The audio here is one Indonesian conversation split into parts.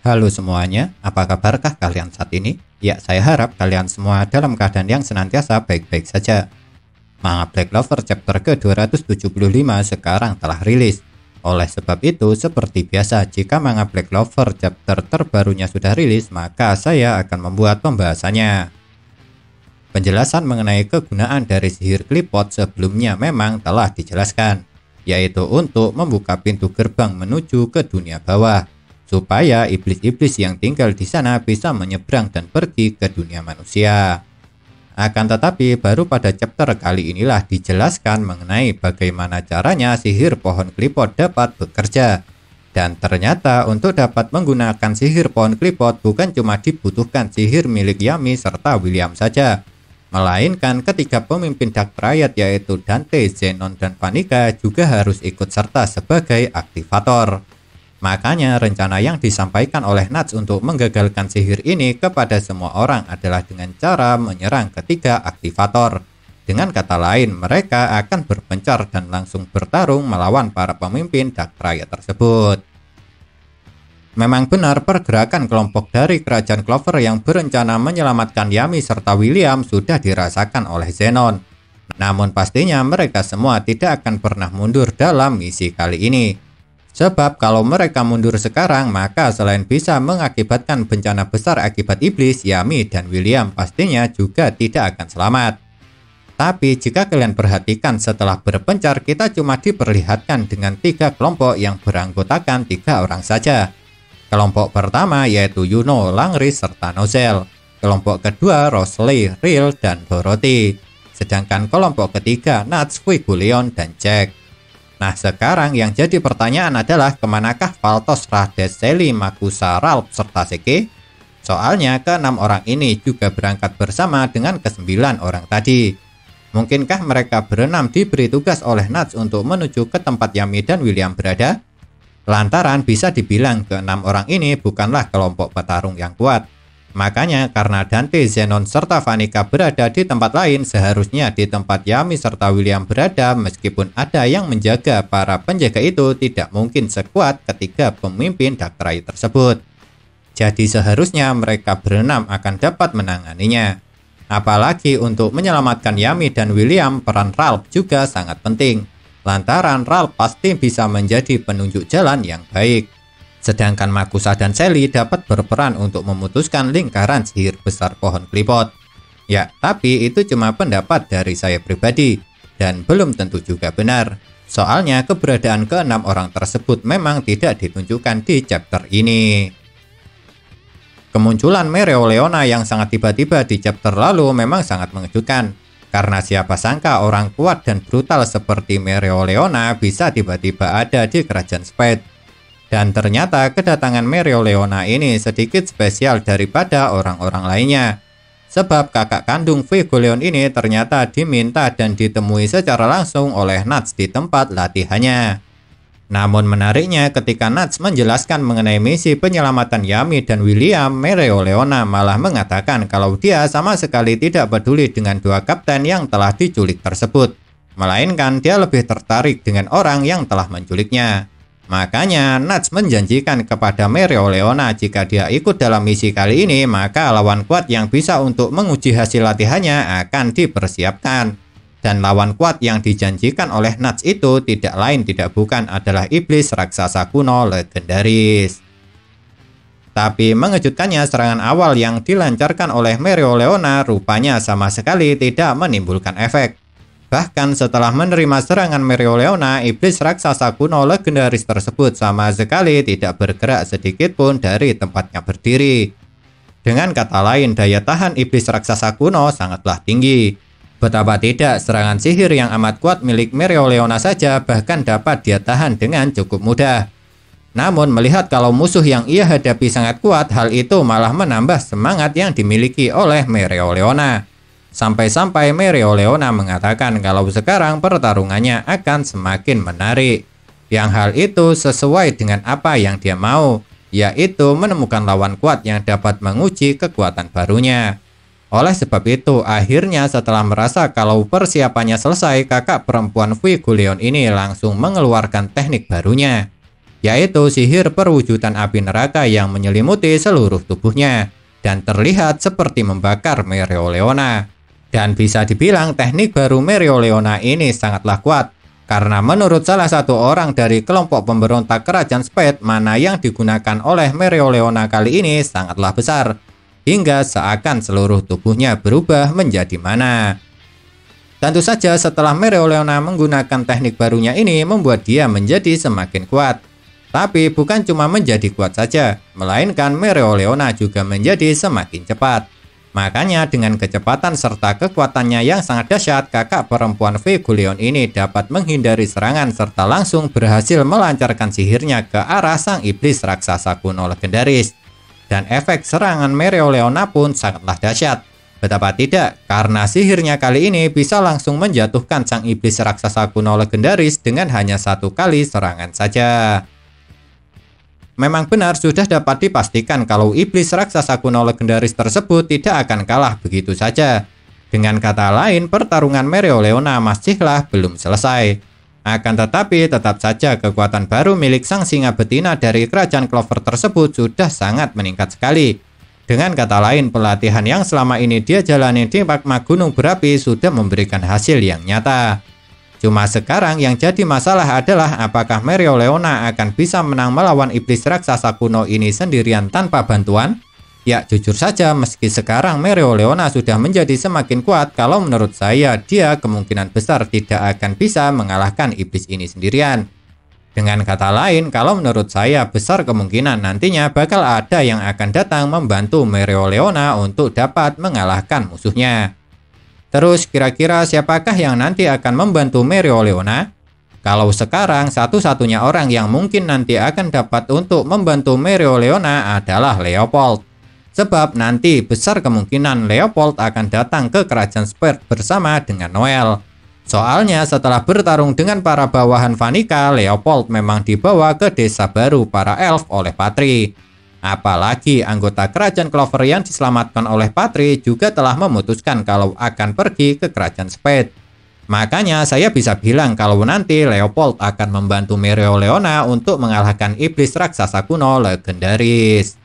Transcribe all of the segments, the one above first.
Halo semuanya, apa kabarkah kalian saat ini? Ya, saya harap kalian semua dalam keadaan yang senantiasa baik-baik saja. Manga Black Clover chapter ke-275 sekarang telah rilis. Oleh sebab itu, seperti biasa, jika manga Black Clover chapter terbarunya sudah rilis, maka saya akan membuat pembahasannya. Penjelasan mengenai kegunaan dari sihir klipot sebelumnya memang telah dijelaskan, yaitu untuk membuka pintu gerbang menuju ke dunia bawah, supaya iblis-iblis yang tinggal di sana bisa menyeberang dan pergi ke dunia manusia. Akan tetapi baru pada chapter kali inilah dijelaskan mengenai bagaimana caranya sihir pohon klipot dapat bekerja. Dan ternyata untuk dapat menggunakan sihir pohon klipot bukan cuma dibutuhkan sihir milik Yami serta William saja, melainkan ketiga pemimpin Dark Triad yaitu Dante, Zenon, dan Vanica juga harus ikut serta sebagai aktivator. Makanya rencana yang disampaikan oleh Nuts untuk menggagalkan sihir ini kepada semua orang adalah dengan cara menyerang ketiga aktivator. Dengan kata lain, mereka akan berpencar dan langsung bertarung melawan para pemimpin Dark Triad tersebut. Memang benar pergerakan kelompok dari kerajaan Clover yang berencana menyelamatkan Yami serta William sudah dirasakan oleh Zenon. Namun pastinya mereka semua tidak akan pernah mundur dalam misi kali ini. Sebab kalau mereka mundur sekarang, maka selain bisa mengakibatkan bencana besar akibat iblis, Yami dan William pastinya juga tidak akan selamat. Tapi jika kalian perhatikan setelah berpencar, kita cuma diperlihatkan dengan tiga kelompok yang beranggotakan 3 orang saja. Kelompok pertama yaitu Yuno, Langris, serta Nozel. Kelompok kedua Rosalie, Riel, dan Dorothy. Sedangkan kelompok ketiga Nuts, Fuegoleon, dan Jack. Nah sekarang yang jadi pertanyaan adalah kemanakah Valtos, Rades, Sally, Makusa, Ralph, serta Seke? Soalnya ke-6 orang ini juga berangkat bersama dengan ke-9 orang tadi. Mungkinkah mereka berenam diberi tugas oleh Nuts untuk menuju ke tempat Yami dan William berada? Lantaran bisa dibilang ke-6 orang ini bukanlah kelompok petarung yang kuat. Makanya karena Dante, Zenon, serta Vanica berada di tempat lain, seharusnya di tempat Yami serta William berada meskipun ada yang menjaga, para penjaga itu tidak mungkin sekuat ketiga pemimpin Dark Triad tersebut. Jadi seharusnya mereka berenam akan dapat menanganinya. Apalagi untuk menyelamatkan Yami dan William, peran Ralph juga sangat penting. Lantaran Ralph pasti bisa menjadi penunjuk jalan yang baik. Sedangkan Makusa dan Sally dapat berperan untuk memutuskan lingkaran sihir besar pohon klipot. Ya, tapi itu cuma pendapat dari saya pribadi, dan belum tentu juga benar. Soalnya keberadaan ke-6 orang tersebut memang tidak ditunjukkan di chapter ini. Kemunculan Mereoleona yang sangat tiba-tiba di chapter lalu memang sangat mengejutkan. Karena siapa sangka orang kuat dan brutal seperti Mereoleona bisa tiba-tiba ada di kerajaan Spade. Dan ternyata kedatangan Mereoleona ini sedikit spesial daripada orang-orang lainnya. Sebab kakak kandung Fuegoleon ini ternyata diminta dan ditemui secara langsung oleh Nuts di tempat latihannya. Namun menariknya ketika Nuts menjelaskan mengenai misi penyelamatan Yami dan William, Mereoleona malah mengatakan kalau dia sama sekali tidak peduli dengan 2 kapten yang telah diculik tersebut. Melainkan dia lebih tertarik dengan orang yang telah menculiknya. Makanya Nuts menjanjikan kepada Mereoleona jika dia ikut dalam misi kali ini, maka lawan kuat yang bisa untuk menguji hasil latihannya akan dipersiapkan. Dan lawan kuat yang dijanjikan oleh Nuts itu tidak lain tidak bukan adalah iblis raksasa kuno legendaris. Tapi mengejutkannya serangan awal yang dilancarkan oleh Mereoleona rupanya sama sekali tidak menimbulkan efek. Bahkan setelah menerima serangan Mereoleona, iblis raksasa kuno legendaris tersebut sama sekali tidak bergerak sedikit pun dari tempatnya berdiri. Dengan kata lain, daya tahan iblis raksasa kuno sangatlah tinggi. Betapa tidak, serangan sihir yang amat kuat milik Mereoleona saja bahkan dapat dia tahan dengan cukup mudah. Namun melihat kalau musuh yang ia hadapi sangat kuat, hal itu malah menambah semangat yang dimiliki oleh Mereoleona. Sampai-sampai Mereoleona mengatakan kalau sekarang pertarungannya akan semakin menarik. Yang hal itu sesuai dengan apa yang dia mau, yaitu menemukan lawan kuat yang dapat menguji kekuatan barunya. Oleh sebab itu, akhirnya setelah merasa kalau persiapannya selesai, kakak perempuan Fuegoleon ini langsung mengeluarkan teknik barunya. yaitu sihir perwujudan api neraka yang menyelimuti seluruh tubuhnya dan terlihat seperti membakar Mereoleona. Dan bisa dibilang teknik baru Mereoleona ini sangatlah kuat, karena menurut salah satu orang dari kelompok pemberontak kerajaan Spade, mana yang digunakan oleh Mereoleona kali ini sangatlah besar, hingga seakan seluruh tubuhnya berubah menjadi mana. Tentu saja setelah Mereoleona menggunakan teknik barunya ini membuat dia menjadi semakin kuat. Tapi bukan cuma menjadi kuat saja, melainkan Mereoleona juga menjadi semakin cepat. Makanya dengan kecepatan serta kekuatannya yang sangat dahsyat, kakak perempuan Vegguleon ini dapat menghindari serangan serta langsung berhasil melancarkan sihirnya ke arah sang iblis raksasa kuno legendaris. Dan efek serangan Mereoleona pun sangatlah dahsyat. Betapa tidak, karena sihirnya kali ini bisa langsung menjatuhkan sang iblis raksasa kuno legendaris dengan hanya satu kali serangan saja. Memang benar sudah dapat dipastikan kalau iblis raksasa kuno legendaris tersebut tidak akan kalah begitu saja. Dengan kata lain, pertarungan Mereoleona masihlah belum selesai. Akan tetapi tetap saja kekuatan baru milik sang singa betina dari kerajaan Clover tersebut sudah sangat meningkat sekali. Dengan kata lain, pelatihan yang selama ini dia jalani di magma gunung berapi sudah memberikan hasil yang nyata. Cuma sekarang yang jadi masalah adalah apakah Mereoleona akan bisa menang melawan iblis raksasa kuno ini sendirian tanpa bantuan? Ya jujur saja, meski sekarang Mereoleona sudah menjadi semakin kuat, kalau menurut saya dia kemungkinan besar tidak akan bisa mengalahkan iblis ini sendirian. Dengan kata lain, kalau menurut saya besar kemungkinan nantinya bakal ada yang akan datang membantu Mereoleona untuk dapat mengalahkan musuhnya. Terus kira-kira siapakah yang nanti akan membantu Mereoleona? Kalau sekarang satu-satunya orang yang mungkin nanti akan dapat untuk membantu Mereoleona adalah Leopold. Sebab nanti besar kemungkinan Leopold akan datang ke kerajaan Spade bersama dengan Noel. Soalnya setelah bertarung dengan para bawahan Vanica, Leopold memang dibawa ke desa baru para elf oleh Patri. Apalagi anggota kerajaan Clover yang diselamatkan oleh Patri juga telah memutuskan kalau akan pergi ke kerajaan Spade. Makanya saya bisa bilang kalau nanti Leopold akan membantu Mereoleona untuk mengalahkan iblis raksasa kuno legendaris.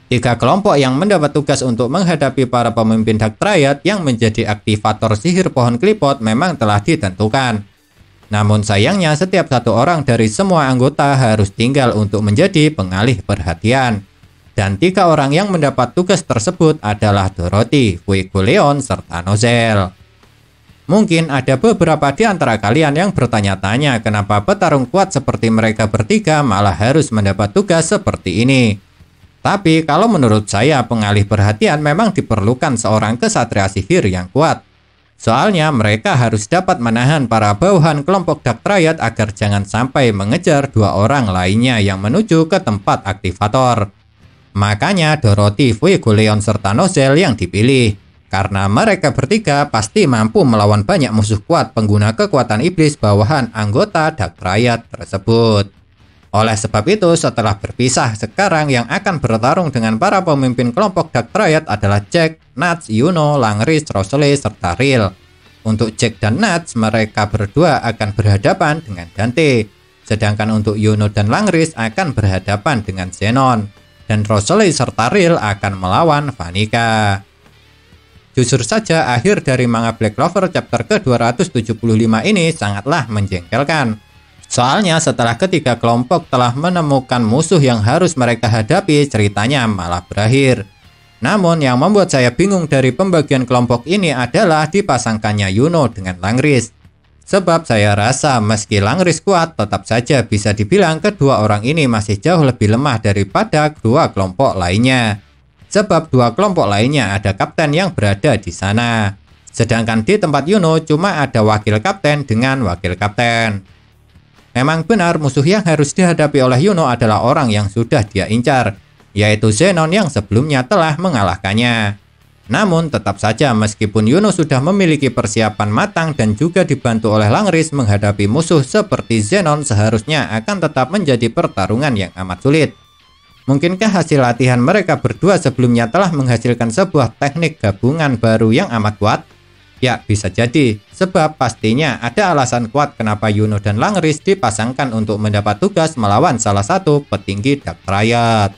3 kelompok yang mendapat tugas untuk menghadapi para pemimpin Dark Triad yang menjadi aktivator sihir pohon klipot memang telah ditentukan. Namun sayangnya setiap satu orang dari semua anggota harus tinggal untuk menjadi pengalih perhatian. Dan 3 orang yang mendapat tugas tersebut adalah Dorothy, Vegguleon, serta Nozel. Mungkin ada beberapa di antara kalian yang bertanya-tanya kenapa petarung kuat seperti mereka bertiga malah harus mendapat tugas seperti ini. Tapi kalau menurut saya pengalih perhatian memang diperlukan seorang kesatria sihir yang kuat. Soalnya mereka harus dapat menahan para bawahan kelompok Dark Triad agar jangan sampai mengejar 2 orang lainnya yang menuju ke tempat aktivator. Makanya Dorothy, Vegguleon, serta Nozel yang dipilih. Karena mereka bertiga pasti mampu melawan banyak musuh kuat pengguna kekuatan iblis bawahan anggota Dark Triad tersebut. Oleh sebab itu, setelah berpisah, sekarang yang akan bertarung dengan para pemimpin kelompok Dark Triad adalah Jack, Nuts, Yuno, Langris, Rosalie, serta Rill. Untuk Jack dan Nuts, mereka berdua akan berhadapan dengan Dante. Sedangkan untuk Yuno dan Langris akan berhadapan dengan Zenon. Dan Rosalie serta Rill akan melawan Vanica. Jujur saja, akhir dari manga Black Clover chapter ke-275 ini sangatlah menjengkelkan. Soalnya setelah ketiga kelompok telah menemukan musuh yang harus mereka hadapi, ceritanya malah berakhir. Namun yang membuat saya bingung dari pembagian kelompok ini adalah dipasangkannya Yuno dengan Langris. Sebab saya rasa meski Langris kuat, tetap saja bisa dibilang kedua orang ini masih jauh lebih lemah daripada 2 kelompok lainnya. Sebab 2 kelompok lainnya ada kapten yang berada di sana. Sedangkan di tempat Yuno cuma ada wakil kapten dengan wakil kapten. Memang benar musuh yang harus dihadapi oleh Yuno adalah orang yang sudah dia incar, yaitu Zenon yang sebelumnya telah mengalahkannya. Namun tetap saja meskipun Yuno sudah memiliki persiapan matang dan juga dibantu oleh Langris menghadapi musuh seperti Zenon, seharusnya akan tetap menjadi pertarungan yang amat sulit. Mungkinkah hasil latihan mereka berdua sebelumnya telah menghasilkan sebuah teknik gabungan baru yang amat kuat? Ya, bisa jadi. Sebab pastinya ada alasan kuat kenapa Yuno dan Langris dipasangkan untuk mendapat tugas melawan salah satu petinggi Dark Triad.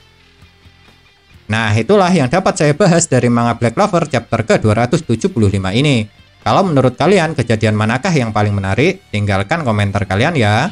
Nah, itulah yang dapat saya bahas dari manga Black Clover chapter ke-275 ini. Kalau menurut kalian kejadian manakah yang paling menarik? Tinggalkan komentar kalian ya.